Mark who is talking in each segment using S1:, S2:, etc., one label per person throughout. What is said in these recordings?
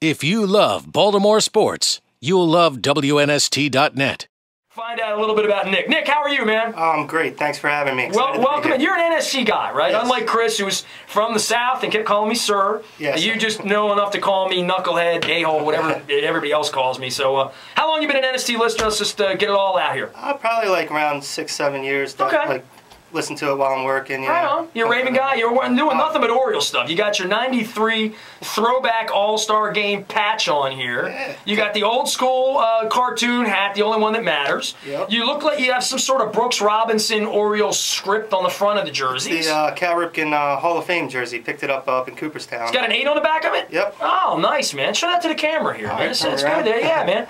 S1: If you love Baltimore sports, you'll love WNST.net.
S2: Find out a little bit about Nick. Nick, how are you, man?
S3: I'm great. Thanks for having me.
S2: Well, welcome. And you're an NSC guy, right?
S3: Yes.
S2: Unlike Chris, who's from the South and kept calling me sir.
S3: Yes.
S2: You just know enough to call me knucklehead, a-hole, whatever everybody else calls me. So how long you been an NST listener? Let's just get it all out here.
S3: Probably like around 6-7 years.
S2: Okay.
S3: Like, listen to it while I'm working.
S2: Right on. You're a Raven guy. You're doing nothing but Oriole stuff. You got your '93 throwback All-Star Game patch on here.
S3: Yeah.
S2: You got the old school cartoon hat, the only one that matters.
S3: Yep.
S2: You look like you have some sort of Brooks Robinson Oriole script on the front of the jerseys.
S3: The Cal Ripken Hall of Fame jersey. Picked it up in Cooperstown.
S2: It's got an 8 on the back of it?
S3: Yep.
S2: Oh, nice, man. Show that to the camera here, man. It's good there. Yeah, man.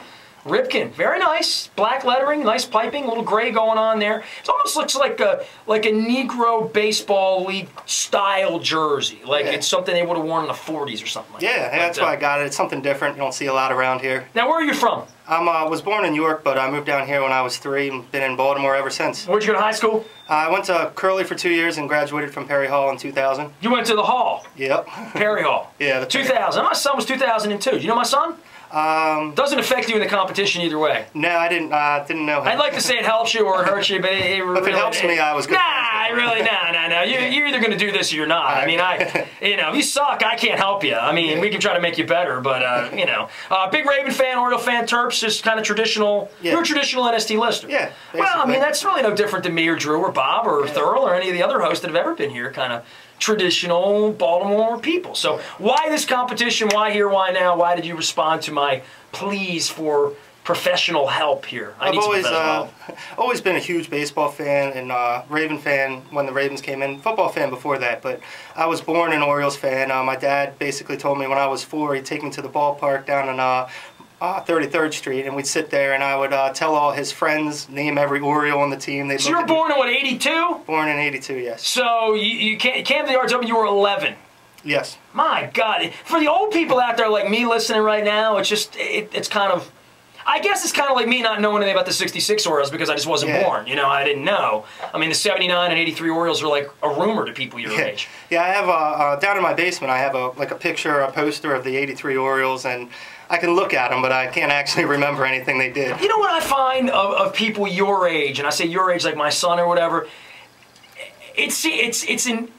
S2: Ripken, very nice. Black lettering, nice piping, a little gray going on there. It almost looks like a Negro baseball league style jersey. Like it's something they would have worn in the 40s or something like that.
S3: Yeah, that's why I got it. It's something different. You don't see a lot around here.
S2: Now, where are you from?
S3: I was born in York, but I moved down here when I was 3 and been in Baltimore ever since.
S2: Where'd you go to high school?
S3: I went to Curley for 2 years and graduated from Perry Hall in 2000.
S2: You went to the Hall?
S3: Yep.
S2: Perry Hall?
S3: Yeah.
S2: 2000. My son was 2002. Do you know my son? Doesn't affect you in the competition either way.
S3: No, I didn't know him.
S2: I'd like to say it helps you or it hurts you, but it
S3: if it helps me, I was good.
S2: Nah, really, no. You're either going to do this or you're not. I mean, if you suck, I can't help you. I mean, we can try to make you better, but big Raven fan, Oriole fan, Terps, just kind of traditional.
S3: Yeah.
S2: You're a traditional NST listener.
S3: Yeah. Basically.
S2: Well, I mean, that's really no different than me or Drew or Bob or Thurl or any of the other hosts that have ever been here. Kind of traditional Baltimore people. So why this competition? Why here? Why now? Why did you respond to my pleas for professional help here?
S3: I've always been a huge baseball fan and Raven fan when the Ravens came in, football fan before that, but I was born an Orioles fan. My dad basically told me when I was 4 he'd take me to the ballpark down on 33rd Street, and we'd sit there and I would tell all his friends, name every Oriole on the team.
S2: So you were born in what, 82?
S3: Born in 82, yes.
S2: So you came to the Yards Open, you were 11.
S3: Yes.
S2: My God. For the old people out there like me listening right now, it's just, it's kind of, I guess it's kind of like me not knowing anything about the 66 Orioles because I just wasn't born. You know, I didn't know. I mean, the 79 and 83 Orioles are like a rumor to people your age.
S3: Yeah, I have, down in my basement, I have a picture, a poster of the 83 Orioles, and I can look at them, but I can't actually remember anything they did.
S2: You know what I find of people your age, and I say your age like my son or whatever, it's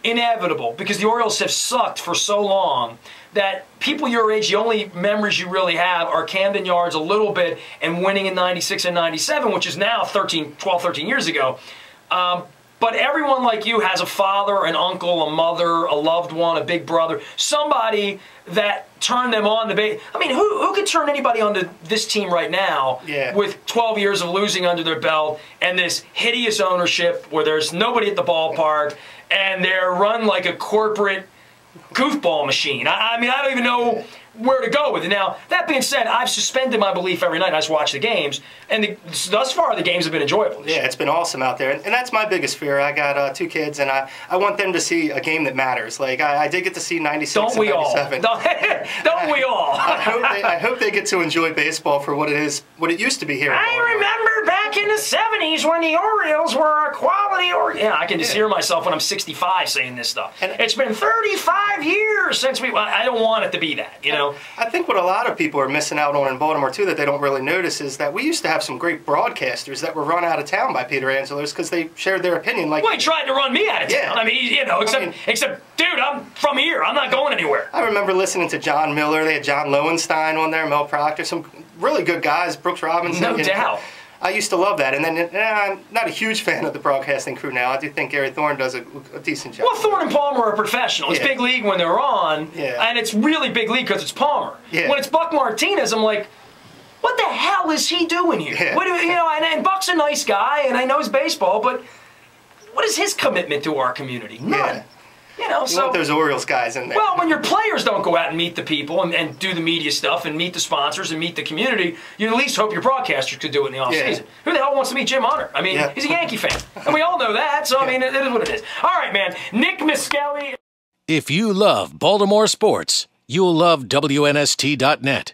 S2: inevitable because the Orioles have sucked for so long that people your age, the only memories you really have are Camden Yards a little bit and winning in 96 and 97, which is now 12, 13 years ago. But everyone like you has a father, an uncle, a mother, a loved one, a big brother, somebody that turned them on to base. I mean, who could turn anybody onto this team right now with 12 years of losing under their belt and this hideous ownership where there's nobody at the ballpark and they're run like a corporate goofball machine? I mean, I don't even know where to go with it. Now, that being said, I've suspended my belief every night. I just watch the games, and thus far the games have been enjoyable.
S3: Yeah, it's been awesome out there, and that's my biggest fear. I got 2 kids, and I want them to see a game that matters. Like, I did get to see 96 and 97.
S2: Don't we all?
S3: I hope they get to enjoy baseball for what it used to be here.
S2: I remember back in the 70s when the Orioles were a quality Yeah, I can just hear myself when I'm 65 saying this stuff. And it's been 35 years since I don't want it to be that, you know?
S3: I think what a lot of people are missing out on in Baltimore, too, that they don't really notice is that we used to have some great broadcasters that were run out of town by Peter Angelos because they shared their opinion. Like,
S2: well, he tried to run me out of town.
S3: Yeah.
S2: I mean, you know, except, dude, I'm from here. I'm not going anywhere.
S3: I remember listening to John Miller. They had John Lowenstein on there, Mel Proctor, some really good guys, Brooks Robinson.
S2: No doubt.
S3: I used to love that, and then I'm not a huge fan of the broadcasting crew now. I do think Gary Thorne does a decent job.
S2: Well, Thorne and Palmer are professionals. It's big league when they're on, and it's really big league because it's Palmer. When it's Buck Martinez, I'm like, what the hell is he doing here? What do you know? And Buck's a nice guy, and I know his baseball, but what is his commitment to our community? None. You know,
S3: you want those Orioles guys in there.
S2: Well, when your players don't go out and meet the people and do the media stuff and meet the sponsors and meet the community, you at least hope your broadcasters could do it in the offseason. Who the hell wants to meet Jim Hunter? I mean, he's a Yankee fan. And we all know that, so I mean, it is what it is. All right, man. Nick Miskelly.
S1: If you love Baltimore sports, you'll love WNST.net.